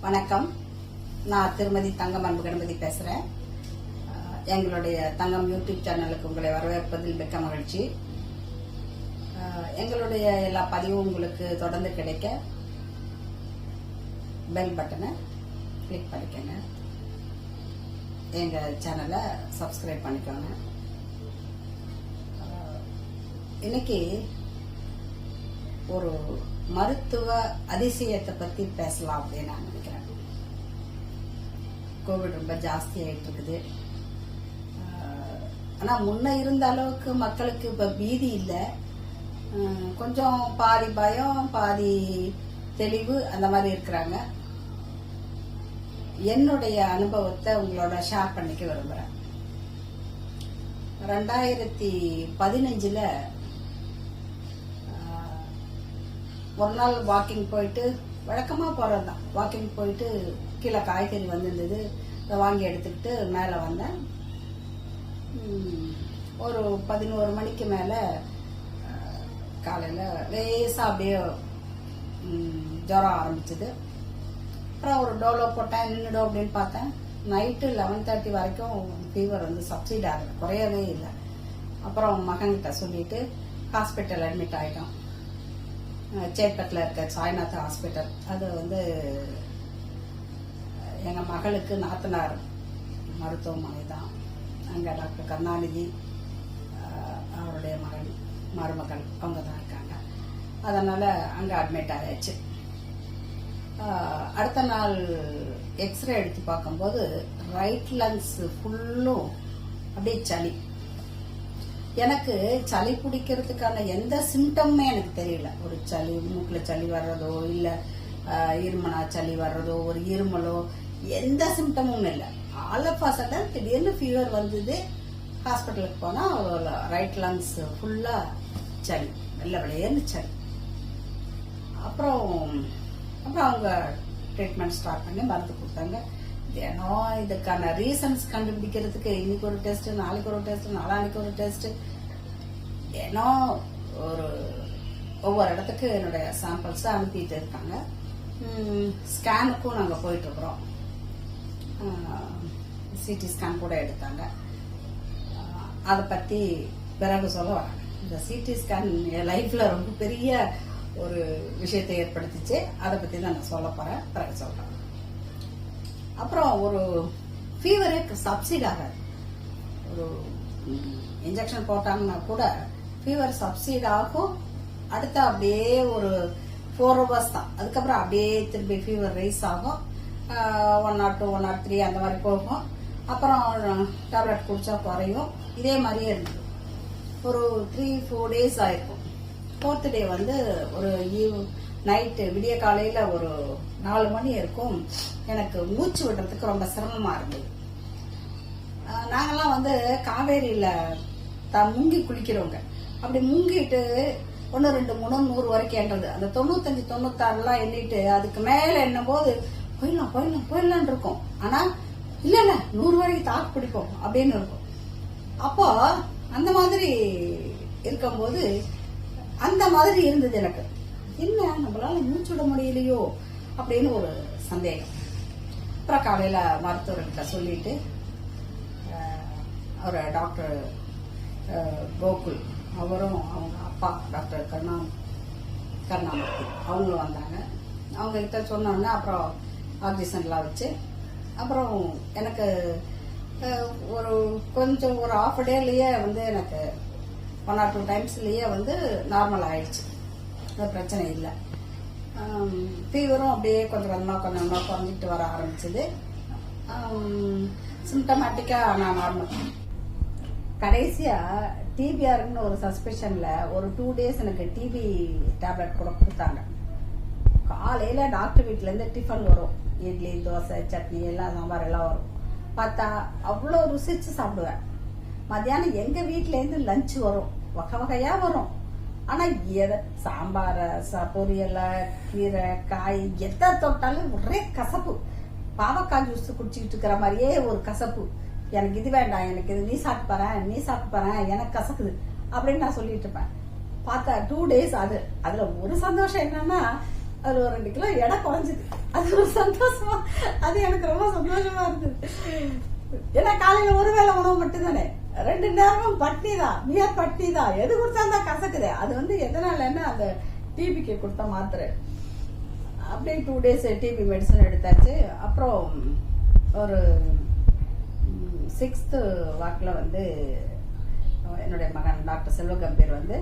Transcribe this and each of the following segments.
வணக்கம். நான் திருமதி தங்கம் அன்பு கணபதி பேசுறேன். எங்களுடைய தங்கம் யூடியூப் சேனலுக்கு உங்களை வரவேற்பதில் மிக்க மகிழ்ச்சி. எங்களுடைய எல்லா பதிவும் உங்களுக்கு தொடர்ந்து கிடைக்க பெல் பட்டனை கிளிக் பண்ணிக்கோங்க. எங்க சேனலை சப்ஸ்கிரைப் பண்ணிக்கோங்க. இன்னைக்கு ஒரு மருத்துவ அதிசயத்தை பத்தி பேசலாம் அப்படின்னு நான் நினைக்கிறேன். கோவிட் ரொம்ப ஜாஸ்தி ஆயிட்டு இருக்குது. ஆனா முன்ன இருந்த அளவுக்கு மக்களுக்கு இப்ப பீதி இல்லை. கொஞ்சம் பாதி பயம் பாதி தெளிவு அந்த மாதிரி இருக்கிறாங்க. என்னுடைய அனுபவத்தை உங்களோட ஷேர் பண்ணிக்க விரும்புறேன். 2015 ஒரு நாள் வாக்கிங் போயிட்டு, வழக்கமா போறதுதான், வாக்கிங் போயிட்டு கீழே காய்கறி வந்திருந்தது, வாங்கி எடுத்துக்கிட்டு மேல வந்தேன். ஒரு 11 மணிக்கு மேல காலையில லேசா அப்படியே ஜுரம் ஆரம்பிச்சது. அப்புறம் ஒரு டோலோ போட்டேன், நின்றுடும் அப்படின்னு பார்த்தேன். நைட்டு 11:30 வரைக்கும் ஃபீவர் வந்து சப்சைட் ஆகல, குறையவே இல்லை. அப்புறம் மகன்கிட்ட சொல்லிட்டு ஹாஸ்பிட்டல் அட்மிட் ஆயிட்டோம். சேட்பட்டில் இருக்க சாய்நாத் ஹாஸ்பிட்டல். அது வந்து எங்க மகளுக்கு நாத்தனார் மருத்துவமனை தான். அங்க டாக்டர் கருணாநிதி அவருடைய மருமகள் அவங்க தான் இருக்காங்க. அதனால அங்க அட்மிட் ஆயாச்சு. அடுத்த நாள் எக்ஸ்ரே எடுத்து பார்க்கும்போது ரைட் லங்ஸ் ஃபுல்லும் அப்படியே சளி. எனக்கு சளி பிடிக்கிறதுக்கான எந்த சிம்டம்மே எனக்கு தெரியல. ஒரு சளி, மூக்குல சளி வர்றதோ, இல்ல இருமனா சளி வர்றதோ, ஒரு இருமலோ, எந்த சிம்டமும் இல்லை. ஆல் ஆஃப் அ சடன் திடீர்னு ஃபீவர் வந்தது. ஹாஸ்பிட்டலுக்கு போனா ரைட் லங்ஸ் ஃபுல்லா சளி, வெள்ளை வெளியேன்னு சளி. அப்புறம் அவங்க ட்ரீட்மெண்ட் ஸ்டார்ட் பண்ணி மருந்து கொடுத்தாங்க. தினம் இதுக்கான ரீசன்ஸ் கண்டுபிடிக்கிறதுக்கு இன்னைக்கு ஒரு டெஸ்ட், நாளைக்கு ஒரு டெஸ்ட், நாளானிக்கு ஒரு டெஸ்ட், தினம் ஒவ்வொரு இடத்துக்கு என்னுடைய சாம்பிள்ஸ் அனுப்பிட்டு இருக்காங்க. ஸ்கேனுக்கும் நாங்க போயிட்டு இருக்கிறோம். சிடி ஸ்கேன் கூட எடுத்தாங்க. அதை பத்தி பிறகு சொல்ல வரேன். இந்த சிடி ஸ்கேன் என் லைஃப்ல ரொம்ப பெரிய ஒரு விஷயத்தை ஏற்படுத்திச்சு. அதை பத்தி தான் நான் சொல்ல போறேன், பிறகு சொல்றேன். அப்புறம் ஒரு ஃபீவரே சப்சைட் ஆகாது. ஒரு இன்ஜெக்ஷன் போட்டாங்கன்னா கூட ஃபீவர் சப்சைட் ஆகும். அடுத்த அப்படியே ஒரு 4 hours தான். அதுக்கப்புறம் அப்படியே திரும்பி ஃபீவர் ரைஸ் ஆகும். 102, 103 அந்த மாதிரி போகும். அப்புறம் டேப்லெட் குடிச்சா குறையும். இதே மாதிரியே இருந்தது. ஒரு 3-4 days ஆயிருக்கும். 4th day வந்து ஒரு நைட்டு விடிய காலையில ஒரு 4 மணி இருக்கும். எனக்கு மூச்சு விடுறதுக்கு ரொம்ப சிரமமா இருந்தது. நாங்கெல்லாம் வந்து காவேரியில முங்கி குளிக்கிறவங்க. அப்படி முங்கிட்டு 1, 2, 3, 100 வரைக்கும் என்றது. அந்த 95, 96 எண்ணிட்டு அதுக்கு மேல என்னும் போது போயிடலாம் இருக்கும். ஆனா இல்ல 100 வரைக்கும் தாக்கு பிடிப்போம் அப்படின்னு இருக்கும். அப்போ அந்த மாதிரி இருக்கும்போது அந்த மாதிரி இருந்தது எனக்கு. என்ன நம்மளால மூச்சு விட முடியலையோ அப்படின்னு ஒரு சந்தேகம். அப்புறம் காலையில மருத்துவர்கிட்ட சொல்லிட்டு ஒரு டாக்டர் கோகுல், அவரும் அவங்க அப்பா டாக்டர் கருணாமூர்த்தி அவங்களும் வந்தாங்க. அவங்க கிட்ட சொன்னோன்னா அப்புறம் ஆக்சிஜன்லாம் வச்சு அப்புறம் எனக்கு கொஞ்சம் ஒரு ½ டேலயே வந்து எனக்கு 1 or 2 டைம்ஸ்லயே வந்து நார்மல் ஆயிடுச்சு. பிரச்சனை இல்லை. ஃபீவரும் அப்படியே கொஞ்சம் கொஞ்சமா குறைஞ்சிட்டு வர ஆரம்பிச்சது. சிம்டமேட்டிக்கா நான் நார்மல். கடைசியா டிபிஆர்னு ஒரு சஸ்பெஷன்ல ஒரு 2 days எனக்கு டிபி டேப்லெட் கூட கொடுத்தாங்க. காலையில டாக்டர் வீட்டுல இருந்து டிஃபன் வரும். இட்லி, தோசை, சட்னி எல்லாம், சாம்பார் எல்லாம் வரும். பார்த்தா அவ்வளோ ருசிச்சு சாப்பிடுவேன். மத்தியானம் எங்க வீட்டுல இருந்து லஞ்ச் வரும், வகை வகையா வரும். ஆனா சாம்பார, பொரியல, கீரை, காய் எதை தொட்டாலும் ஒரே கசப்பு. பாவக்காய் ஜூஸ் குடிச்சுக்கிட்டு இருக்கிற மாதிரியே ஒரு கசப்பு. எனக்கு இது வேண்டாம், எனக்கு இது நீ சாப்பிட்டு பாரு, எனக்கு கசக்குது அப்படின்னு நான் சொல்லிட்டு இருப்பேன். பார்த்தா 2 days அதுல ஒரு சந்தோஷம் என்னன்னா அதுல ஒரு 2 கிலோ எடை குறைஞ்சிது. அது ஒரு சந்தோஷமா, அது எனக்கு ரொம்ப சந்தோஷமா இருந்தது. ஏன்னா காலையில ஒரு வேளை உணவு மட்டும் தானே, 2 நேரமும் பட்னி தான், மியார் பட்னி தான். எது குடிச்சாலும் கசக்குது. அது வந்து எதனாலன்னா அந்த டிபிக்கு கொடுத்த மாத்திரை. அப்படியே 2 days டிபி மெடிசன் எடுத்தாச்சு. அப்புறம் ஒரு 6th வாக்கில் வந்து என்னுடைய மகன் டாக்டர் செல்வகம்பீர் வந்து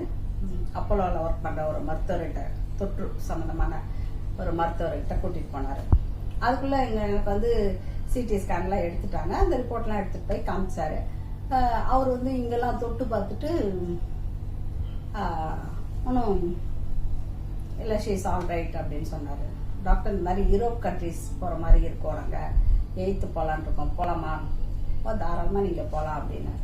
அப்போலோவில் ஒர்க் பண்ணுற ஒரு மருத்துவர்கிட்ட, தொற்று சம்மந்தமான ஒரு மருத்துவர்கிட்ட கூட்டிகிட்டு போனார். அதுக்குள்ளே எனக்கு வந்து சிடி ஸ்கேன்லாம் எடுத்துட்டாங்க. அந்த ரிப்போர்ட்லாம் எடுத்துகிட்டு போய் காமிச்சாரு. அவர் வந்து இங்கெல்லாம் தொட்டு பார்த்துட்டு ஒன்றும் இல்லை, ஷீஸ் ஆல் ரைட் அப்படின்னு சொன்னார். டாக்டர் இந்த மாதிரி யூரோப் கண்ட்ரிஸ் போகிற மாதிரி இருக்கோம், நாங்கள் 8th போகலான் இருக்கோம், போகலாமா? தாராளமாக நீங்கள் போகலாம் அப்படின்னு.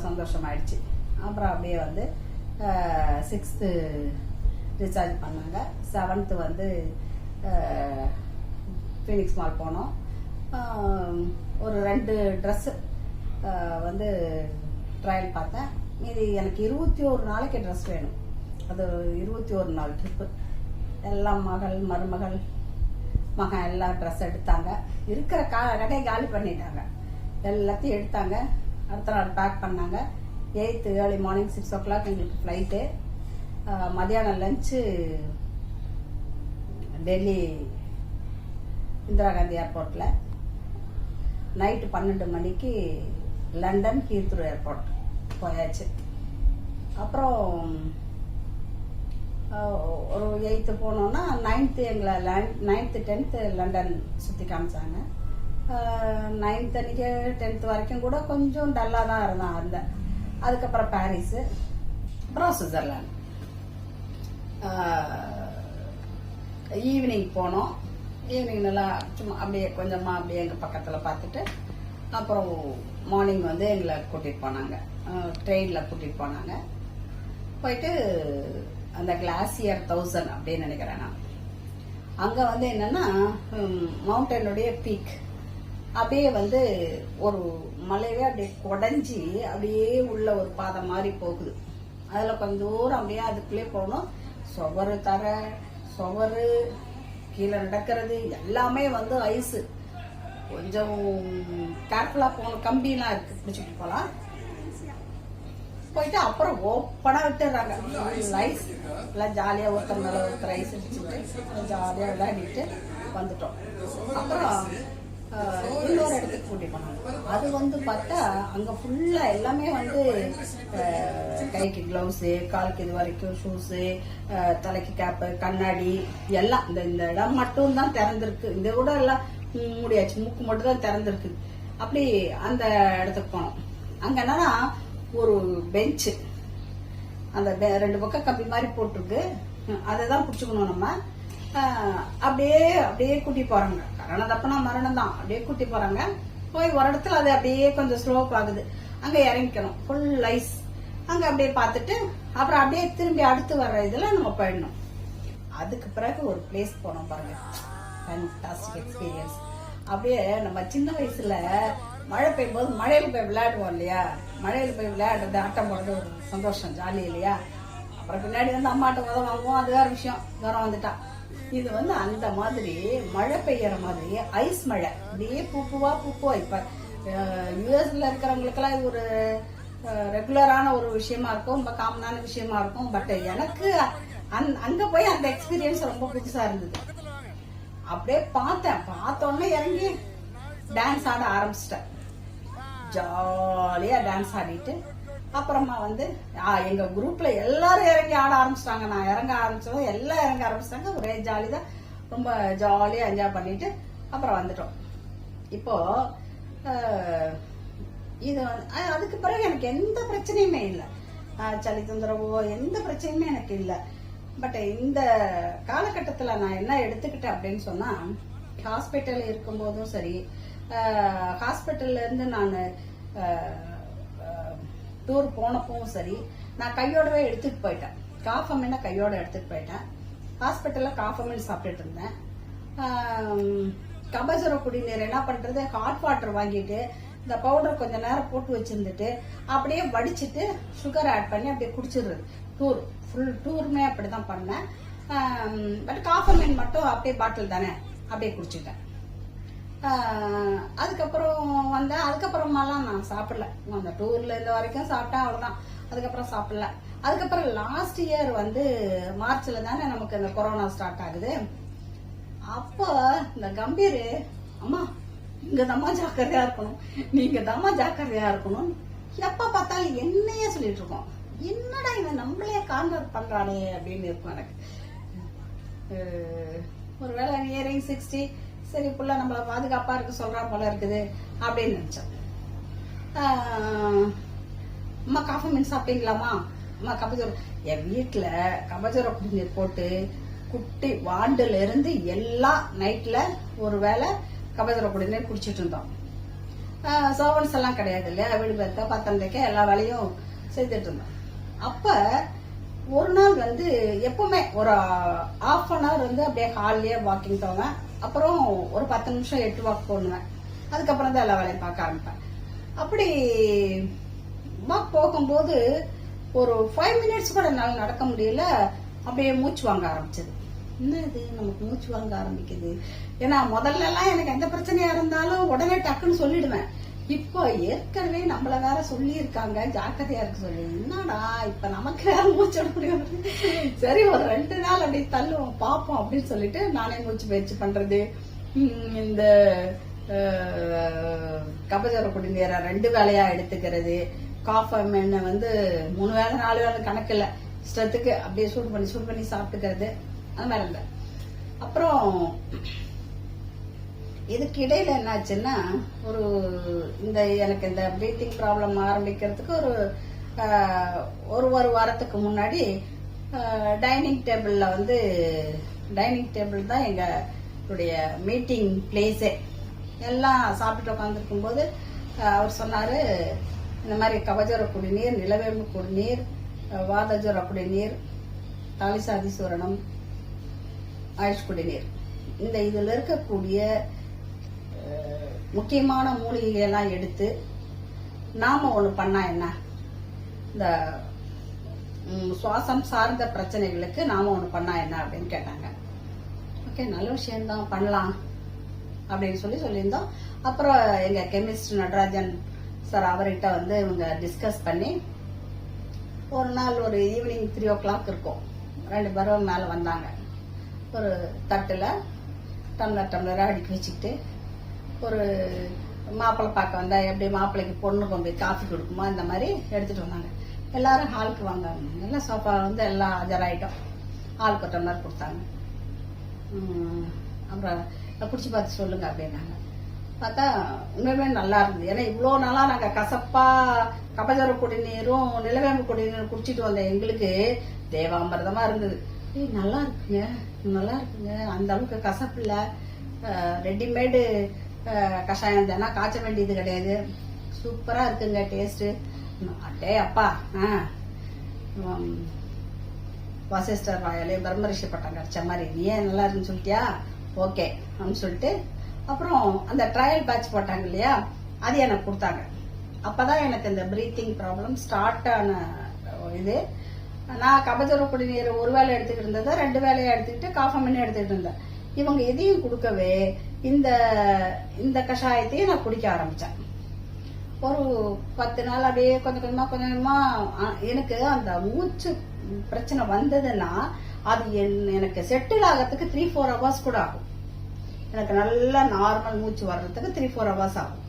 சந்தோஷமாயிடுச்சு. அப்புறம் அப்படியே வந்து 6th டிஸ்சார்ஜ் பண்ணாங்க. 7th வந்து ஃபீனிக்ஸ் மால் போனோம். ஒரு 2 ட்ரெஸ்ஸு வந்து ட்ரையல் பார்த்தேன். இது எனக்கு 21 நாளைக்கு ட்ரெஸ் வேணும். அது 21 நாள் ட்ரிப்பு. எல்லாம் மகள், மருமகள், மகன் எல்லாம் ட்ரெஸ் எடுத்தாங்க. இருக்கிற கடையை காலி பண்ணிட்டாங்க. எல்லாத்தையும் எடுத்தாங்க. அடுத்த நாள் பேக் பண்ணாங்க. 8th ஏர்லி மார்னிங் 6 o'clock எங்களுக்கு ஃப்ளைட்டு. மதியானம் லஞ்சு டெல்லி இந்திரா காந்தி ஏர்போர்ட்டில். நைட்டு 12 மணிக்கு லண்டன் ஹீத்ரோ ஏர்போர்ட் போயாச்சு. அப்புறம் ஒரு 8th போனோன்னா 9th எங்களை 9th 10th லண்டன் சுற்றி காமிச்சாங்க. 9th அன்னைக்கு 10th வரைக்கும் கூட கொஞ்சம் டல்லாக தான் இருந்தான் அந்த. அதுக்கப்புறம் பாரிஸு, அப்புறம் சுவிட்சர்லாந்து. ஈவினிங் போனோம். ஈவினிங் நல்லா சும்மா அப்படியே கொஞ்சமாக அப்படியே எங்கள் பக்கத்தில் பார்த்துட்டு அப்புறம் மார்னிங் வந்து எங்களை கூட்டிகிட்டு போனாங்க, ட்ரெயினில் கூட்டிகிட்டு போனாங்க. போயிட்டு அந்த கிளாசியர் 1000 அப்படின்னு நினைக்கிறேன் நான். அங்கே வந்து என்னன்னா மவுண்டனுடைய பீக் அப்படியே வந்து ஒரு மலையவே அப்படியே குடஞ்சி அப்படியே உள்ள ஒரு பாதை மாதிரி போகுது. அதில் கொஞ்சம் தூரம் அப்படியே அதுக்குள்ளே போகணும். சுவரு, தரை, சுவரு, கீழே நடக்கிறது எல்லாமே வந்து ஐஸு. கொஞ்சம் கேர்ஃபுல்லாக போகணும். கம்பிலாம் இருக்குது, பிடிச்சிட்டு போகலாம். போயிட்டு அப்புறம் ஓப்பனாக விட்டுடுறாங்க. ஐஸ் எல்லாம் ஜாலியாக ஒருத்தர் மேலே ஒருத்தர் ஐஸ் அடிச்சுட்டு ஜாலியாக விளையாடிட்டு வந்துட்டோம். அப்புறம் இன்னொரு இடத்துக்கு கூட்டிட்டு போனாங்க. அது வந்து பார்த்தா அங்கே ஃபுல்லாக எல்லாமே வந்து கைக்கு க்ளவுஸு, காலுக்கு இது வரைக்கும் ஷூஸு, தலைக்கு கேப்பு, கண்ணாடி எல்லாம். இந்த இடம் மட்டும் தான் திறந்திருக்கு. இந்த கூட எல்லாம் மூடியாச்சு, மூக்கு மட்டும் தான் திறந்திருக்கு. அப்படி அந்த இடத்துக்கு போனோம். அங்கே என்னன்னா ஒரு பெஞ்சு, அந்த 2 பக்கம் கம்பி மாதிரி போட்டிருக்கு. அதை தான் பிடிச்சிக்கணும் நம்ம. அப்படியே அப்படியே கூட்டி போறாங்க. கரணம் தப்புனா மரணம் தான். அப்படியே கூட்டி போறாங்க. போய் ஒரு இடத்துல அது அப்படியே கொஞ்சம் ஸ்லோப் ஆகுது. அங்க இறங்கிக்கணும். Full ice. அங்க அப்படியே பார்த்துட்டு அப்புறம் அப்படியே திரும்பி அடுத்து வர்ற இதுல நம்ம போயிடணும். அதுக்கு பிறகு ஒரு பிளேஸ் போனோம் பாருங்க. Fantastic experience. அப்படியே நம்ம சின்ன வயசுல மழை பெய்யும் போது மழையில போய் விளையாடுவோம் இல்லையா? மழையில போய் விளையாடுறது, ஆட்டம் போடுறது ஒரு சந்தோஷம், ஜாலி இல்லையா? அப்புறம் பின்னாடி வந்து அம்மாட்ட உதவ வாங்குவோம், அது வேற விஷயம். தூரம் வந்துட்டா. இது வந்து அந்த மாதிரி மழை பெய்யற மாதிரி ஐஸ் மழை. அப்படியே பூப்புவா. இப்ப யூஎஸ்ல இருக்கிறவங்களுக்கெல்லாம் இது ஒரு ரெகுலரான ஒரு விஷயமா இருக்கும், ரொம்ப காமனான விஷயமா இருக்கும். பட் எனக்கு அங்க போய் அந்த எக்ஸ்பீரியன்ஸ் ரொம்ப புதுசா இருந்தது. அப்படியே பார்த்தோன்னே இறங்கி டான்ஸ் ஆட ஆரம்பிச்சிட்டேன். ஜாலியா டான்ஸ் ஆடிட்டு அப்புறமா வந்து எங்க குரூப்ல எல்லாரும் இறங்கி ஆட ஆரம்பிச்சிட்டாங்க. நான் இறங்க ஆரம்பிச்சதும் எல்லாம் இறங்க ஆரம்பிச்சிட்டாங்க. ஒரே ஜாலி தான். ரொம்ப ஜாலியா என்ஜாய் பண்ணிட்டு அப்புறம் வந்துட்டோம். இப்போ இது அதுக்கு பிறகு எனக்கு எந்த பிரச்சனையுமே இல்லை. சளி தொந்தரவோ எந்த பிரச்சனையுமே எனக்கு இல்லை. பட் இந்த காலகட்டத்தில் நான் என்ன எடுத்துக்கிட்டேன் அப்படின்னு சொன்னா, ஹாஸ்பிட்டல் இருக்கும்போதும் சரி, ஹாஸ்பிட்டல்ல இருந்து நான் டூர் போனப்பவும் சரி, நான் கையோடவே எடுத்துட்டு போயிட்டேன். காஃபமின்னா கையோட எடுத்துட்டு போயிட்டேன். ஹாஸ்பிட்டல்ல காஃபமின் சாப்பிட்டுட்டு இருந்தேன். கபசுர குடிநீர் என்ன பண்றது, ஹாட் வாட்டர் வாங்கிட்டு இந்த பவுடர் கொஞ்ச நேரம் போட்டு வச்சிருந்துட்டு அப்படியே வடிச்சிட்டு சுகர் ஆட் பண்ணி அப்படியே குடிச்சிடுறது. ஃபுல் டூருமே அப்படிதான் பண்ணேன். பட் காஃபமின் மட்டும் அப்படியே பாட்டில் தானே அப்படியே குடிச்சிட்டேன். அதுக்கப்புறம் அதுக்கப்புறமாலாம் நான் சாப்பிடல. அந்த டூர்ல இந்த வரைக்கும் சாப்பிட்டேன், அவ்வளவுதான். அதுக்கப்புறம் சாப்பிடல. அதுக்கப்புறம் லாஸ்ட் இயர் மார்ச்ல தானே நமக்கு இந்த கொரோனா ஸ்டார்ட் ஆகுது. அப்போ இந்த கம்பீர், அம்மா இங்க தம்மா ஜாக்கிரதையா இருக்கணும், நீங்க தம்மா ஜாக்கிரதையா இருக்கணும், எப்ப பார்த்தாலும் என்னையே சொல்லிட்டு இருக்கோம். என்னடா இவன் நம்மளே கார்னர் பண்றானே அப்படின்னு இருக்கும் எனக்கு. ஒருவேளை நியரிங் 60, சரி புள்ள நம்மள பாதுகாப்பா இருக்க சொல்றா போல இருக்குது அப்படின்னு நினைச்சேன். அம்மா காஃபி மீன் சாப்பிட்டீங்களாமா? அம்மா கபஜோரம், என் வீட்டுல கபஜோர குடிநீர் போட்டு குட்டி வாண்டுல இருந்து எல்லா நைட்ல ஒரு வேளை கபஜோர குடிநீர் குடிச்சிட்டு இருந்தோம். சர்வன்ஸ் எல்லாம் கிடையாது இல்லையா, வீடு பேர்க்க பத்தந்தைக்க எல்லா வேலையும் செய்துட்டு இருந்தோம். அப்ப ஒரு நாள் எப்பவுமே ஒரு ½ an hour அப்படியே ஹால்லயே வாக்கிங் போவேன். அப்புறம் ஒரு 10 நிமிஷம் 8 வாக் போடுவேன். அதுக்கப்புறம் தான் எல்லா வேலையும் பார்க்க ஆரம்பிப்பேன். அப்படி வாக் போகும்போது ஒரு 5 minutes கூட என்னால நடக்க முடியல. அப்படியே மூச்சு வாங்க ஆரம்பிச்சது. என்ன இது நமக்கு மூச்சு வாங்க ஆரம்பிக்குது? ஏன்னா முதல்ல எல்லாம் எனக்கு எந்த பிரச்சனையா இருந்தாலும் உடனே டக்குன்னு சொல்லிடுவேன். இப்போ ஏற்கனவே நம்மள வேற சொல்லி இருக்காங்க ஜாக்கிரதையா இருக்கு சொல்லி, என்னடா இப்ப நமக்கு வேற மூச்சு விட முடியாது, சரி ஒரு 2 நாள் அப்படி தள்ளுவோம் பாப்போம் அப்படின்னு சொல்லிட்டு நானே மூச்சு பயிற்சி பண்றது, இந்த கபஜோர குடிநீரை 2 வேளையா எடுத்துக்கிறது, காஃபி மென்ன 3 வேளை 4 வேளை கணக்கு இல்ல, இஷ்டத்துக்கு அப்படியே சூடு பண்ணி சாப்பிட்டுக்கிறது, அந்த மாதிரி இல்ல. அப்புறம் இதுக்கு இடையில என்னாச்சுன்னா, எனக்கு இந்த பிரீத்திங் ப்ராப்ளம் ஆரம்பிக்கிறதுக்கு ஒரு வாரத்துக்கு முன்னாடி டைனிங் டேபிள் தான் எங்களுடைய மீட்டிங் பிளேஸே. எல்லாம் சாப்பிட்டு உட்காந்துருக்கும் போது அவர் சொன்னாரு, இந்த மாதிரி கபஜோர குடிநீர், நிலவேம்பு குடிநீர், வாதஜோர குடிநீர், தாலிசாதி சூரணம், ஆயுஷ் குடிநீர், இந்த இதுல இருக்கக்கூடிய முக்கியமான மூலிகை எல்லாம் எடுத்து நாம ஒண்ணு பண்ணா என்ன, இந்த சுவாசம் சார்ந்த பிரச்சனைகளுக்கு நாம ஒண்ணு பண்ணா என்ன அப்படின்னு கேட்டாங்க. ஓகே, நல்ல விஷயம்தான், பண்ணலாம் அப்படின்னு சொல்லியிருந்தோம். அப்புறம் எங்க கெமிஸ்ட் நடராஜன் சார் அவர்கிட்ட இவங்க டிஸ்கஸ் பண்ணி ஒரு நாள் ஒரு ஈவினிங் 3 o'clock இருக்கும், 2 பேரும் மேல வந்தாங்க. ஒரு தட்டுல டம்ளரா அடுக்கி வச்சுக்கிட்டு, ஒரு மாப்பிள்ளை பார்க்க வந்தா எப்படி மாப்பிள்ளைக்கு பொண்ணு கொண்டு போய் காஃபி கொடுக்குமோ இந்த மாதிரி எடுத்துட்டு வந்தாங்க. எல்லாரும் ஹாலுக்கு வாங்க, எல்லாம் சோஃபா எல்லாம் ஆஜராயிட்டோம். ஆளுக்கு ஒரு டம்ளர் கொடுத்தாங்க. அப்புறம் குடிச்சு பார்த்து சொல்லுங்க அப்படின்னாங்க. பார்த்தா உண்மையுமே நல்லா இருந்தது. ஏன்னா இவ்வளவு நாளா நாங்க கசப்பா கபஜோர குடிநீரும் நிலவேம்பு குடிநீரும் குடிச்சிட்டு வந்த எங்களுக்கு தேவாமிர்தமா இருந்தது. நல்லா இருக்குங்க, அந்த அளவுக்கு கசப்பு இல்ல, ரெடிமேடு கஷாயம் தானே, காய்ச்ச வேண்டியது கிடையாது, சூப்பரா இருக்குங்க டேஸ்ட். அட்டே அப்பா, வசிஷ்டர் வாயாலே பிரம்மரிஷி பட்டம் கிடைச்ச மாதிரி, நீ ஏன் நல்லா இருக்குன்னு சொல்லிட்டியா, ஓகே அப்படின்னு சொல்லிட்டு அப்புறம் அந்த ட்ரையல் பேட்ச் போட்டாங்க இல்லையா, அது எனக்கு கொடுத்தாங்க. அப்பதான் எனக்கு இந்த பிரீத்திங் ப்ராப்ளம் ஸ்டார்ட் ஆன இது. நான் கபஜோர குடிநீர் 1 வேளை எடுத்துக்கிட்டு இருந்ததை 2 வேளையா எடுத்துக்கிட்டு காஃபி மணி எடுத்துக்கிட்டு இருந்தேன். இவங்க எதையும் கொடுக்கவே இந்த கஷாயத்தையும் நான் குடிக்க ஆரம்பிச்சேன். ஒரு 10 நாள் அப்படியே கொஞ்சம் கொஞ்சமா எனக்கு அந்த மூச்சு பிரச்சனை வந்ததுன்னா அது எனக்கு செட்டில் ஆகிறதுக்கு 3-4 hours கூட ஆகும். எனக்கு நல்ல நார்மல் மூச்சு வர்றதுக்கு 3-4 hours ஆகும்.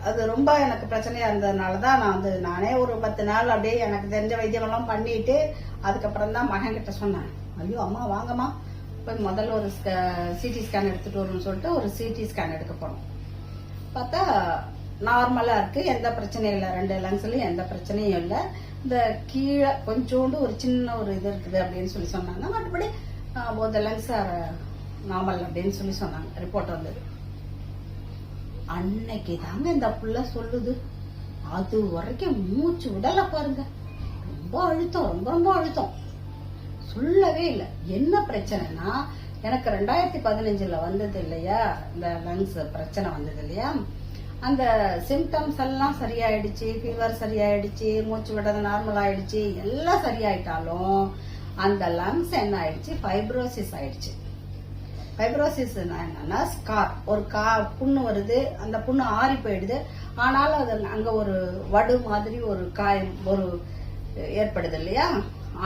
அது ரொம்ப எனக்கு பிரச்சனையா இருந்ததுனாலதான் நான் நானே ஒரு 10 நாள் அப்படியே எனக்கு தெரிஞ்ச வைத்தியம் எல்லாம் பண்ணிட்டு அதுக்கப்புறம் தான் மகன் கிட்ட சொன்னேன், ஐயோ அம்மா வாங்கம்மா போய் முதல்ல ஒரு சிடி ஸ்கேன் எடுத்துட்டு வரணும்னு சொல்லிட்டு ஒரு சிடி ஸ்கேன் எடுக்க போனோம். பார்த்தா நார்மலா இருக்கு, எந்த பிரச்சனையும் இல்லை, 2 லங்ஸ்லயும் எந்த பிரச்சனையும் இல்லை, இந்த கீழே கொஞ்சோண்டு ஒரு சின்ன ஒரு இது இருக்குது அப்படின்னு சொன்னாங்க. மற்றபடி போத லங்ஸ் நார்மல் அப்படின்னு சொன்னாங்க. ரிப்போர்ட் வந்தது அன்னைக்கு தாங்க இந்த புள்ள சொல்லுது, அது வரைக்கும் மூச்சு விடல பாருங்க, ரொம்ப அழுத்தம் சொல்லவே இல்லை. என்ன பிரச்சனைனா, எனக்கு 2015 வந்தது இல்லையா இந்த லங்ஸ் பிரச்சனை வந்தது இல்லையா, அந்த சிம்டம்ஸ் எல்லாம் சரியாயிடுச்சு, ஃபீவர் சரியாயிடுச்சு, மூச்சு விடுறது நார்மல் ஆயிடுச்சு, எல்லாம் சரியாயிட்டாலும் அந்த லங்ஸ் என்ன ஆயிடுச்சு, ஃபைப்ரோசிஸ் ஆயிடுச்சு. ஃபைப்ரோசிஸ் என்னன்னா ஸ்கார், ஒரு புண்ணு வருது, அந்த புண்ணு ஆறி போயிடுது, ஆனாலும் அது அங்க ஒரு வடு மாதிரி ஒரு காயம் ஒரு ஏற்படுது இல்லையா,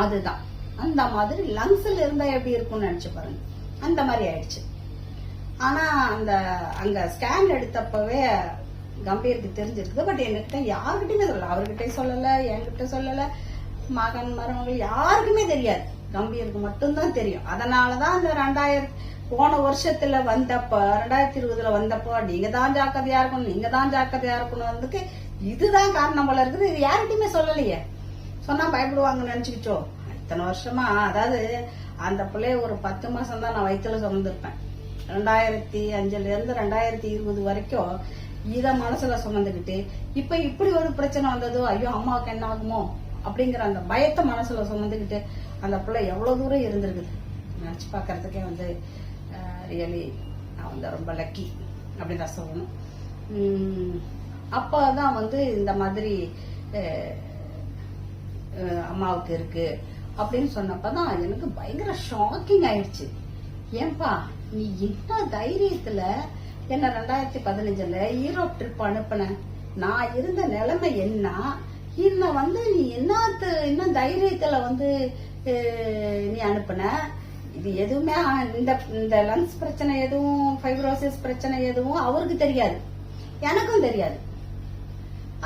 அதுதான். அந்த மாதிரி லங்ஸ்ல இருந்தா எப்படி இருக்கும்னு நினைச்சு பாருங்க, அந்த மாதிரி ஆயிடுச்சு. ஆனா அந்த அங்க ஸ்கேன் எடுத்தப்பவே கம்பீருக்கு தெரிஞ்சிருக்குது. பட் என்கிட்ட யாருக்கிட்டையுமே சொல்லல, அவர்கிட்ட சொல்லல, என்கிட்ட சொல்லல, மகன் மருமகள் யாருக்குமே தெரியாது, கம்பீருக்கு மட்டும்தான் தெரியும். அதனாலதான் அந்த போன வருஷத்துல வந்தப்ப 2020 வந்தப்போ நீங்க தான் ஜாக்கிரதையா இருக்கணும், நீங்க தான் ஜாக்கிரதையா இருக்கணும், இதுதான் காரணம் போல இருக்குது. இது யார்கிட்டயுமே சொல்லலையே, சொன்னா பயப்படுவாங்கன்னு நினைச்சுக்கிச்சோ. இத்தனை வருஷமா, அதாவது அந்த பிள்ளைய ஒரு 10 மாசம் தான் நான் வயிற்றுல சுமந்துருப்பேன். 2005 இருந்து 2020 வரைக்கும் இத மனசுல சுமந்துக்கிட்டு, இப்ப இப்படி ஒரு பிரச்சனை வந்ததோ, ஐயோ அம்மாவுக்கு என்ன ஆகுமோ அப்படிங்கிற அந்த பயத்தை மனசுல சுமந்துக்கிட்டு அந்த பிள்ளை எவ்வளவு தூரம் இருந்திருக்குது நினைச்சு பாக்குறதுக்கே ரியலி நான் ரொம்ப லக்கி அப்படின்னு தான் சொல்லணும். அப்பதான் இந்த மாதிரி அம்மாவுக்கு இருக்கு அப்படின்னு சொன்னப்பதான் எனக்கு பயங்கர ஷாக்கிங் ஆயிடுச்சு. ஏன்பா நீ என்ன தைரியத்துல என்ன 2015 ஈரோப் ட்ரிப் அனுப்பின, நான் இருந்த நிலைமை என்ன, இன்னும் நீ என்ன தைரியத்துல நீ அனுப்புன, இது எதுவுமே இந்த லங்ஸ் பிரச்சனை எதுவும், ஃபைப்ரோசிஸ் பிரச்சனை எதுவும் அவருக்கு தெரியாது, எனக்கும் தெரியாது.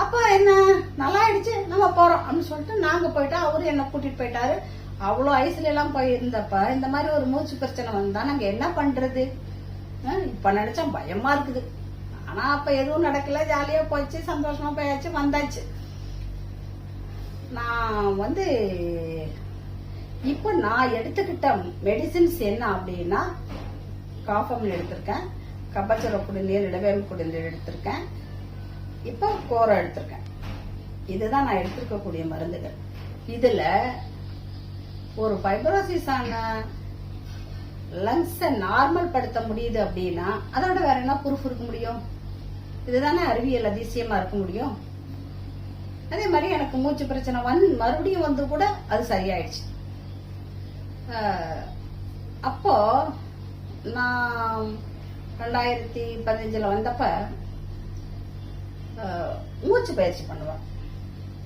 அப்ப என்ன நல்லா ஆயிடுச்சு, நம்ம போறோம் அப்படின்னு சொல்லிட்டு நாங்க போயிட்டா, அவரு என்ன கூட்டிட்டு போயிட்டாரு. அவ்வளவு ஐஸ்ல எல்லாம் போயிருந்தப்ப இந்த மாதிரி ஒரு மூச்சு பிரச்சனை வந்தா நாங்க என்ன பண்றது? இப்ப நினைச்சா பயமா இருக்குது. ஆனா அப்ப எதுவும் நடக்கல, ஜாலியா போயிடுச்சு, சந்தோஷமா போயாச்சு, வந்தாச்சு. நான் இப்ப நான் எடுத்துக்கிட்ட மெடிசின்ஸ் என்ன அப்படின்னா, காஃபம் எடுத்திருக்கேன், கபச்சுர குடிநீர், இடவேல் குடிநீர் எடுத்திருக்கேன், இப்ப கோரம் எடுத்திருக்கேன். இதுதான் நான் எடுத்திருக்கக்கூடிய மருந்துகள். இதுல ஒரு ஃபைப்ரோசிஸ் ஆன லங்ஸ நார்மல் படுத்த முடியுது அப்படின்னா அதோட வேற என்ன ப்ரூஃப் இருக்க முடியும்? இதுதானே அறிவியல் அதிசயமா இருக்க முடியும். அதே மாதிரி எனக்கு மூச்சு பிரச்சனை மறுபடியும் கூட அது சரியாயிடுச்சு. அப்போ நான் 2015 வந்தப்ப மூச்சு பயிற்சி பண்ணுவேன்.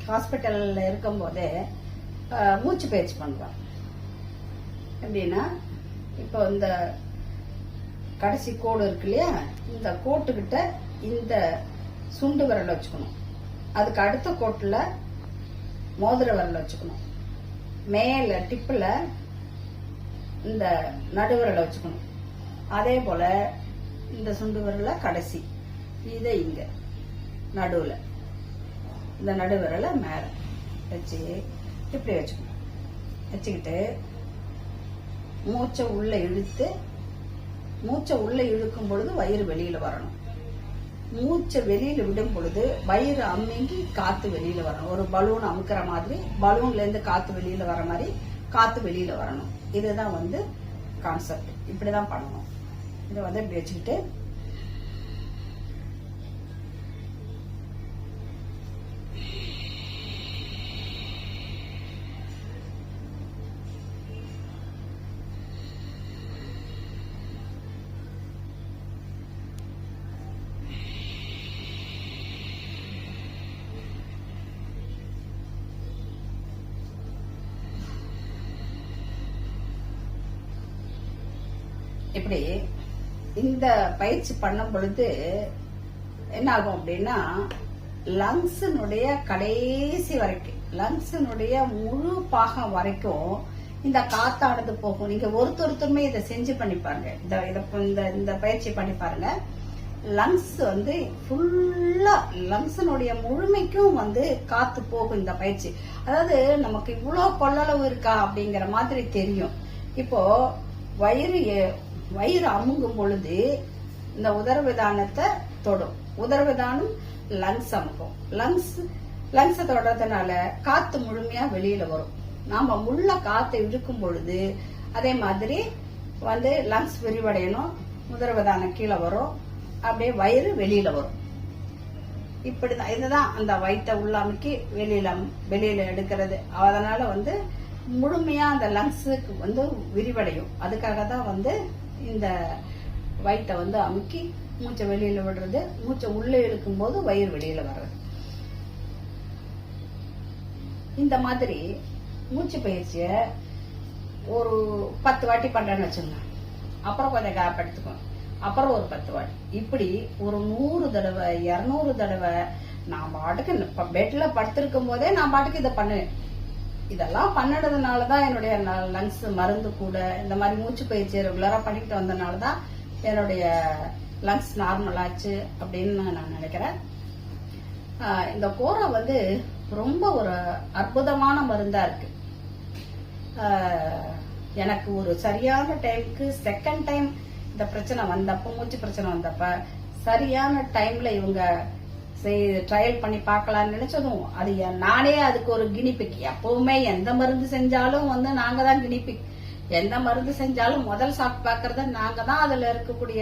ஹாஸ்பிட்டல்ல இருக்கும் போதே மூச்சு பயிற்சி பண்ணுவேன். எப்படின்னா, இப்போ இந்த கடைசி கோடு இருக்கு இல்லையா, இந்த கோட்டுக்கிட்ட இந்த சுண்டு விரல் வச்சுக்கணும், அதுக்கு அடுத்த கோட்டுல மோதிர விரல் வச்சுக்கணும், மேல டிப்புல இந்த நடுவிரலை வச்சுக்கணும், அதே போல இந்த சுண்டு விரல கடைசி இதை இங்க நடுவுல இந்த நடுவிரலை மேல வச்சு இப்படி வச்சுக்கணும். வச்சுக்கிட்டு மூச்சை உள்ள இழுக்கும் பொழுது வயிறு வெளியில வரணும், மூச்சை வெளியில விடும் பொழுது வயிறு அமுங்கி காத்து வெளியில வரணும். ஒரு பலூன் அமுக்கிற மாதிரி, பலூன்ல இருந்து காத்து வெளியில வர மாதிரி காத்து வெளியில வரணும். இதுதான் கான்செப்ட். இப்படிதான் பண்ணணும். இதை இப்படி வச்சுக்கிட்டு இப்படி இந்த பயிற்சி பண்ணும் பொழுது என்ன ஆகும் அப்படின்னா, லங்ஸினுடைய கடைசி வரைக்கும், லங்ஸினுடைய முழு பாகம் வரைக்கும் இந்த காத்தானது போகும். நீங்க ஒருத்தருமே இதை செஞ்சு பண்ணி பாருங்க, இந்த பயிற்சி பண்ணி பாருங்க. லங்ஸ் ஃபுல்லா லங்ஸினுடைய முழுமைக்கும் காத்து போகும் இந்த பயிற்சி. அதாவது நமக்கு இவ்வளவு கொள்ளளவு இருக்கா அப்படிங்கிற மாதிரி தெரியும். இப்போ வயிறு அமுங்கும் பொழுது இந்த உதரவிதானத்தை தொடும், உதரவிதானம் லங்ஸ் அமுக்கும், லங்ஸ் தொடறதுனால காத்து முழுமையா வெளியில வரும். நாம முள்ள காத்தை இழுக்கும் பொழுது அதே மாதிரி லங்ஸ் விரிவடையணும், உதரவிதானம் கீழே வரும், அப்படியே வயிறு வெளியில வரும். இப்படிதான், இதுதான் அந்த வயிற்றை உள்ள அமுக்கி வெளியில எடுக்கிறது. அதனால முழுமையா அந்த லங்ஸுக்கு வந்து விரிவடையும். அதுக்காக தான் வந்து இந்த வயிற்றை வந்து அமுக்கி மூச்சை வெளியில விடுறது, மூச்சை உள்ளே இழுக்கும் போது வயிறு வெளியில வர்றது. இந்த மாதிரி மூச்சு பயிற்சிய ஒரு 10 வாட்டி பண்றேன்னு வச்சுங்க. அப்புறம் கொஞ்சம் கேப் எடுத்துக்கணும். அப்புறம் ஒரு 10 வாட்டி, இப்படி ஒரு 100 தடவை 200 தடவை நான் பாட்டுக்கு பெட்ல படுத்திருக்கும் போதே நான் பாட்டுக்கு இதை பண்ணுவேன். இதெல்லாம் பண்ணினதுனாலதான் என்னுடைய லங்ஸ் மருந்து கூட இந்த மாதிரி மூச்சு பயிற்சி ரெகுலரா பண்ணிட்டு வந்ததுனாலதான் என்னுடைய லங்ஸ் நார்மல் ஆச்சு அப்படின்னு நான் நினைக்கிறேன். இந்த கோரா வந்து ரொம்ப ஒரு அற்புதமான மருந்தா இருக்கு. எனக்கு ஒரு சரியான டைமுக்கு செகண்ட் டைம் இந்த பிரச்சனை வந்தப்ப, மூச்சு பிரச்சனை வந்தப்ப சரியான டைம்ல இவங்க ட்ரையல் பண்ணி பார்க்கலாம்னு நினைச்சதும், அது நானே அதுக்கு ஒரு கினிபிக். எப்பவுமே எந்த மருந்து செஞ்சாலும் வந்து நாங்க தான் கினிபிக். எந்த மருந்து செஞ்சாலும் முதல் சாப்பிட்டு பாக்குறது நாங்க தான். அதுல இருக்கக்கூடிய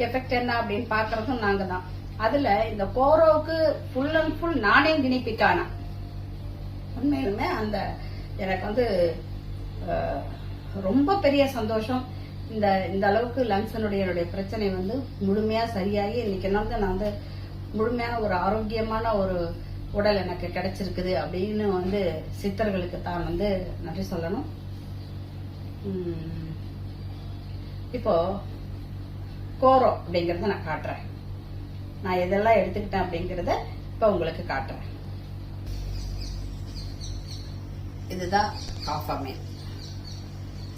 எஃபெக்ட் என்ன அப்படின்னு பாக்குறதும் நாங்க தான். அதுல இந்த கோரோவுக்கு ஃபுல் அண்ட் ஃபுல் நானே கினிபிக் ஆனேன். உண்மையிலுமே அந்த எனக்கு வந்து ரொம்ப பெரிய சந்தோஷம். இந்த அளவுக்கு லங்ஸனுடைய என்னுடைய பிரச்சனை வந்து முழுமையா சரியாகி இன்னைக்கு என்ன நான் வந்து முழுமையான ஒரு ஆரோக்கியமான ஒரு உடல் எனக்கு கிடைச்சிருக்குது அப்படின்னு வந்து சித்தர்களுக்கு தான் வந்து நன்றி சொல்லணும். இப்போ கோரோ அப்படிங்கறத நான் காட்டுறேன். நான் எதெல்லாம் எடுத்துக்கிட்டேன் அப்படிங்கறத இப்ப உங்களுக்கு காட்டுறேன். இதுதான் காஃபமேன்.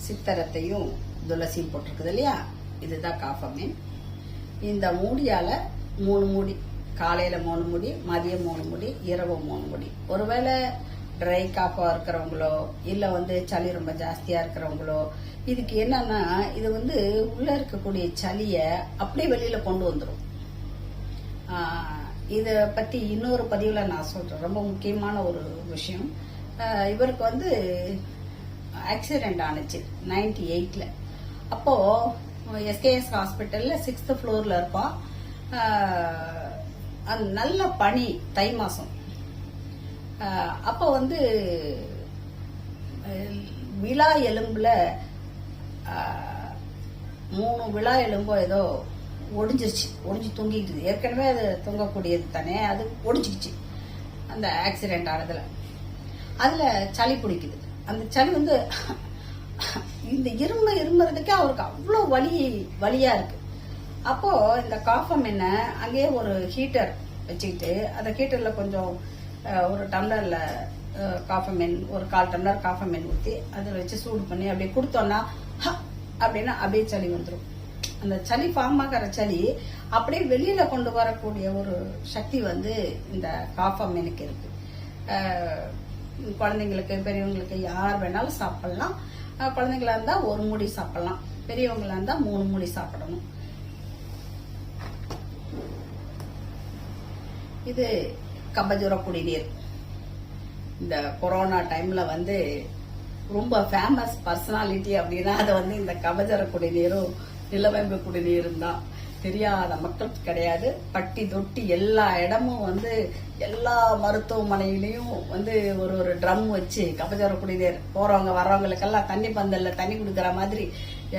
சித்தரத்தையும் துளசியும் போட்டிருக்குது இல்லையா, இதுதான் காஃபமேன். இந்த மூடியால 3 மூடி, காலையில 3 மூடி, மதியம் 3 மூடி, இரவு 3 மூடி. ஒருவேளை ட்ரை காஃபா இருக்கிறவங்களோ இல்ல வந்து சளி ரொம்ப ஜாஸ்தியா இருக்கிறவங்களோ, இதுக்கு என்னன்னா இது வந்து உள்ள இருக்கக்கூடிய சளிய அப்படியே வெளியில கொண்டு வந்துடும். இத பத்தி இன்னொரு பதிவுல நான் சொல்றேன். ரொம்ப முக்கியமான ஒரு விஷயம். இவருக்கு வந்து ஆக்சிடென்ட் ஆனிச்சு 98ல. அப்போ எஸ்கேஎஸ் ஹாஸ்பிட்டல்ல 6th ஃப்ளோர்ல இருப்பா. நல்ல பனி, தை மாசம். அப்ப வந்து விழா எலும்புல 3 விழா எலும்போ ஏதோ ஒடிஞ்சு தூங்கிட்டு, ஏற்கனவே அது தூங்கக்கூடியது தானே, அது ஒடிஞ்சிக்கிச்சு அந்த ஆக்சிடென்ட் ஆனதுல. அதுல சளி பிடிக்குது. அந்த சளி வந்து இந்த இருமுறதுக்கே அவருக்கு அவ்வளவு வலியா இருக்கு. அப்போ இந்த காஃபமேனை அங்கேயே ஒரு ஹீட்டர் வச்சுக்கிட்டு, அந்த ஹீட்டர்ல கொஞ்சம் ஒரு டம்ளர்ல காஃபமேன், ஒரு 1/4 டம்ளர் காஃபமேன் ஊற்றி அதில் வச்சு சூடு பண்ணி அப்படியே கொடுத்தோம்னா அப்படின்னா அப்படியே சளி வந்துடும். அந்த சளி ஃபார்ம் ஆகிற சளி அப்படியே வெளியில கொண்டு வரக்கூடிய ஒரு சக்தி வந்து இந்த காஃபமேனுக்கு இருக்கு. குழந்தைங்களுக்கு, பெரியவங்களுக்கு யார் வேணாலும் சாப்பிடலாம். குழந்தைங்களா இருந்தா 1 மூடி சாப்பிடலாம், பெரியவங்களா இருந்தா 3 மூடி சாப்பிடணும். இது கபஜுர குடிநீர். இந்த கொரோனா டைம்ல வந்து ரொம்ப ஃபேமஸ் பர்சனாலிட்டி அப்படின்னா அது வந்து இந்த கபஜர குடிநீரும் நிலவேம்பு குடிநீரும் தான். தெரியாத மக்கள் கிடையாது. பட்டி தொட்டி எல்லா இடமும் வந்து எல்லா மருத்துவமனையிலையும் வந்து ஒரு ட்ரம் வச்சு கபஜர குடிநீர் போறவங்க வர்றவங்களுக்கெல்லாம் தண்ணி பந்தல்ல தண்ணி குடுக்கற மாதிரி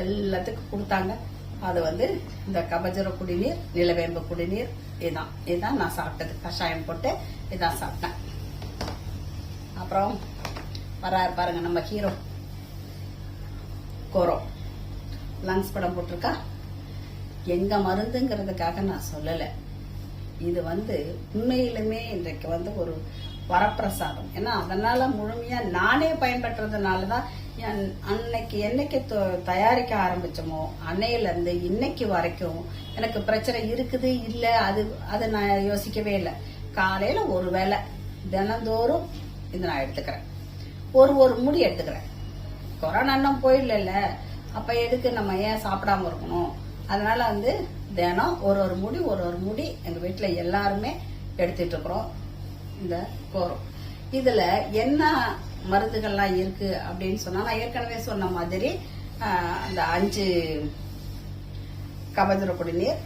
எல்லாத்துக்கும் கொடுத்தாங்க. அது வந்து இந்த கபஜர குடிநீர், நிலவேம்பு குடிநீர். இதுதான் நான் சாப்பிட்டது. கஷாயம் போட்டு இதான் சாப்பிட்டேன். அப்புறம் வராரு பாருங்க நம்ம ஹீரோ கோரோ. லங்ஸ் படம் போட்டிருக்கா. எங்க மருந்துங்கிறதுக்காக நான் சொல்லல. இது வந்து உண்மையிலுமே இன்றைக்கு வந்து ஒரு வரப்பிரசாதம். ஏன்னா அதனால முழுமையா நானே பயன்படுறதுனாலதான் அன்னைக்கு என்னைக்கு தயாரிக்க ஆரம்பிச்சோமோ அன்னையில இருந்து இன்னைக்கு வரைக்கும் எனக்கு பிரச்சனை இருக்குது இல்ல அது நான் யோசிக்கவே இல்லை. காலையில ஒரு வேளை தினந்தோறும் இது நான் எடுத்துக்கிறேன். ஒரு மூடி எடுத்துக்கிறேன். கொரோனா இன்னும் போயிடல, அப்ப எதுக்கு நம்ம ஏன் சாப்பிடாம இருக்கணும்? அதனால வந்து தினம் ஒரு மூடி எங்க வீட்டுல எல்லாருமே எடுத்துட்டு இருக்கிறோம் இந்த கோரோ. இதுல என்ன மருந்துகள்லாம் இருக்கு அப்படின்னு சொன்னா, நான் ஏற்கனவே சொன்ன மாதிரி அந்த 5 கபஜர குடிநீர்,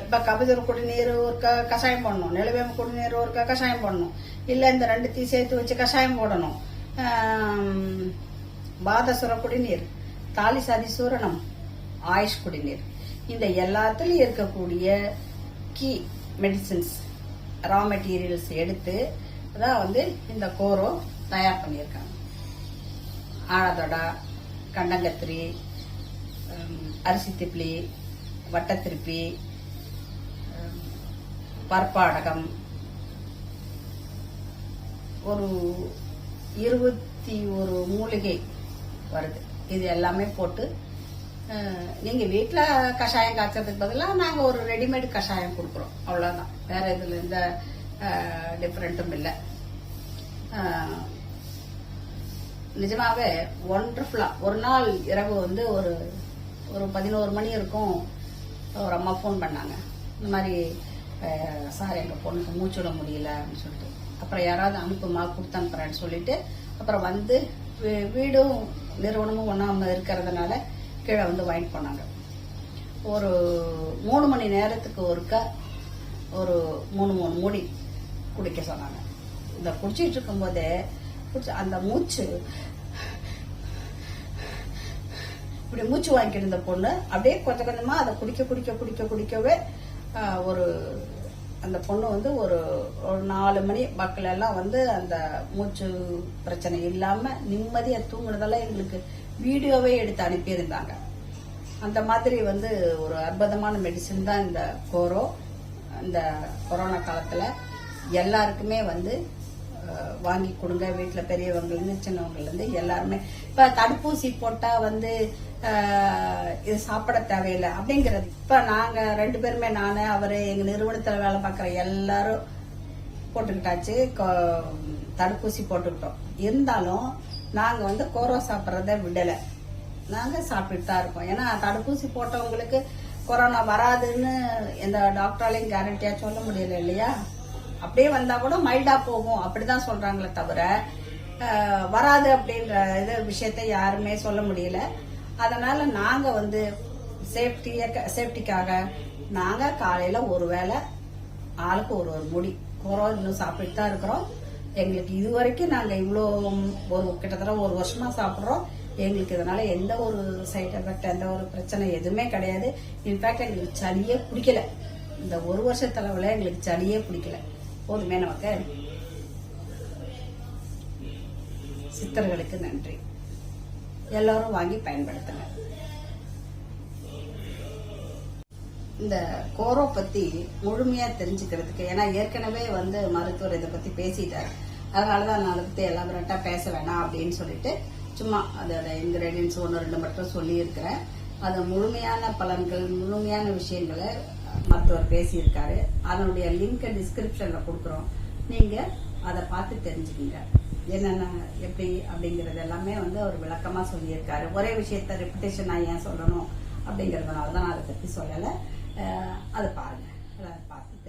இப்ப கபஜர குடிநீர் ஒரு கஷாயம் போடணும், நிலவேம்பு குடிநீர் ஒரு கஷாயம் போடணும், இல்ல இந்த 2த்தையும் சேர்த்து வச்சு கஷாயம் போடணும். பாதசுர குடிநீர், தாலிசாதி சூரணம், ஆயுஷ் குடிநீர், இந்த எல்லாத்துலயும் இருக்கக்கூடிய கீ மெடிசின்ஸ் ரா மெட்டீரியல்ஸ் எடுத்து தான் வந்து இந்த கோரோ தயார் பண்ணியிருக்காங்க. ஆழதொடா, கண்டங்கத்திரி, அரிசி திப்ளி, வட்டத்திருப்பி, பற்பாடகம், ஒரு 21 மூலிகை வருது. இது எல்லாமே போட்டு நீங்க வீட்டுல கஷாயம் காய்ச்சறதுக்கு பதிலாக நாங்க ஒரு ரெடிமேட் கஷாயம் கொடுக்குறோம், அவ்வளவுதான். வேற இதுல எந்த டிஃபரெண்ட்டும் இல்லை. நிஜமாவே ஒண்டர்ஃபுல்லா. ஒரு நாள் இரவு வந்து ஒரு 11 மணி இருக்கும், ஒரு அம்மா ஃபோன் பண்ணாங்க. இந்த மாதிரி சார் எங்க பொண்ணுக்கு மூச்சு விட முடியல அப்படின்னு சொல்லிட்டு, அப்புறம் யாராவது அனுப்புமா கொடுத்து அனுப்புறேன்னு சொல்லிட்டு அப்புறம் வந்து வீடும் நிறுவனமும் ஒண்ணாம இருக்கிறதுனால கீழே வந்து வாங்கிட்டு போனாங்க. ஒரு 3 மணி நேரத்துக்கு ஒருக்கா ஒரு 3 மூடி குடிக்க சொன்னாங்க. இந்த குடிச்சிட்டு இருக்கும் போதே அந்த மூச்சு இப்படி மூச்சு வாங்கிட்டு இருந்த பொண்ணு அப்படியே கொஞ்சம் கொஞ்சமா அதை குடிக்கவே ஒரு அந்த பொண்ணு வந்து ஒரு 4 மணி பக்கல எல்லாம் வந்து அந்த மூச்சு பிரச்சனை இல்லாம நிம்மதியா தூங்குனதெல்லாம் எங்களுக்கு வீடியோவே எடுத்து அனுப்பியிருந்தாங்க. அந்த மாதிரி வந்து ஒரு அற்புதமான மெடிசின் தான் இந்த கோரோ. இந்த கொரோனா காலத்துல எல்லாருக்குமே வந்து வாங்கி கொடுங்க. வீட்டுல பெரியவங்கல இருந்து சின்னவங்கல இருந்து எல்லாருமே. இப்ப தடுப்பூசி போட்டா வந்து இது சாப்பிட தேவையில்லை அப்படிங்கறது. இப்ப நாங்க 2 பேருமே, நானு அவரு, எங்க நிறுவனத்துல வேலை பார்க்கற எல்லாரும் போட்டுக்கிட்டாச்சு, தடுப்பூசி போட்டுக்கிட்டோம். இருந்தாலும் நாங்க வந்து கோரோ சாப்பிட்றத விடல, நாங்க சாப்பிட்டு தான் இருக்கோம். ஏன்னா தடுப்பூசி போட்டவங்களுக்கு கொரோனா வராதுன்னு எந்த டாக்டராலையும் கேரண்டியா சொல்ல முடியல இல்லையா. அப்படியே வந்தா கூட மைல்டா போகும் அப்படிதான் சொல்றாங்களே தவிர வராது அப்படின்ற இது விஷயத்த யாருமே சொல்ல முடியல. அதனால நாங்க வந்து சேஃப்டிக்காக நாங்க காலையில ஒரு வேளை ஆளுக்கு ஒரு மூடி கோரோ இன்னும் சாப்பிட்டு தான் இருக்கிறோம். எங்களுக்கு இது வரைக்கும் நாங்க இவ்வளோ கிட்டத்தட்ட 1 வருஷமா சாப்பிட்றோம். எங்களுக்கு இதனால எந்த ஒரு சைட் எஃபெக்ட், எந்த ஒரு பிரச்சனை எதுவுமே கிடையாது. இன்ஃபேக்ட் எங்களுக்கு சளியே பிடிக்கல. இந்த 1 வருஷத்தளவுல எங்களுக்கு சளியே பிடிக்கல. போதுமே நமக்கு. சித்தர்களுக்கு நன்றி. எல்லாரும் வாங்கி பயன்படுத்துங்க. இந்த கோரோ பத்தி முழுமையா தெரிஞ்சுக்கிறதுக்கு, ஏன்னா ஏற்கனவே வந்து மருத்துவர் இதை பத்தி பேசிட்டாரு, அதனாலதான் நான் அதை பத்தி எலாபரேட்டா பேச வேணாம் அப்படின்னு சொல்லிட்டு சும்மா அதோட இன்கிரீடியன்ஸ் 1-2 மட்டும் சொல்லி இருக்கிறேன். அது முழுமையான பலன்கள், முழுமையான விஷயங்களை மருத்துவர் பேசியிருக்காரு. அதனுடைய லிங்க் டிஸ்கிரிப்ஷன்ல கொடுக்குறோம், நீங்க அதை பார்த்து தெரிஞ்சுக்கீங்க. என்னென்ன எப்படி அப்படிங்கறது எல்லாமே வந்து அவர் விளக்கமா சொல்லியிருக்காரு. ஒரே விஷயத்த ரெப்பிட்டேஷன் நான் ஏன் சொல்லணும் அப்படிங்கறதுனாலதான் நான் அதை பத்தி சொல்லலை. அதை பாருங்க, அதை பார்த்து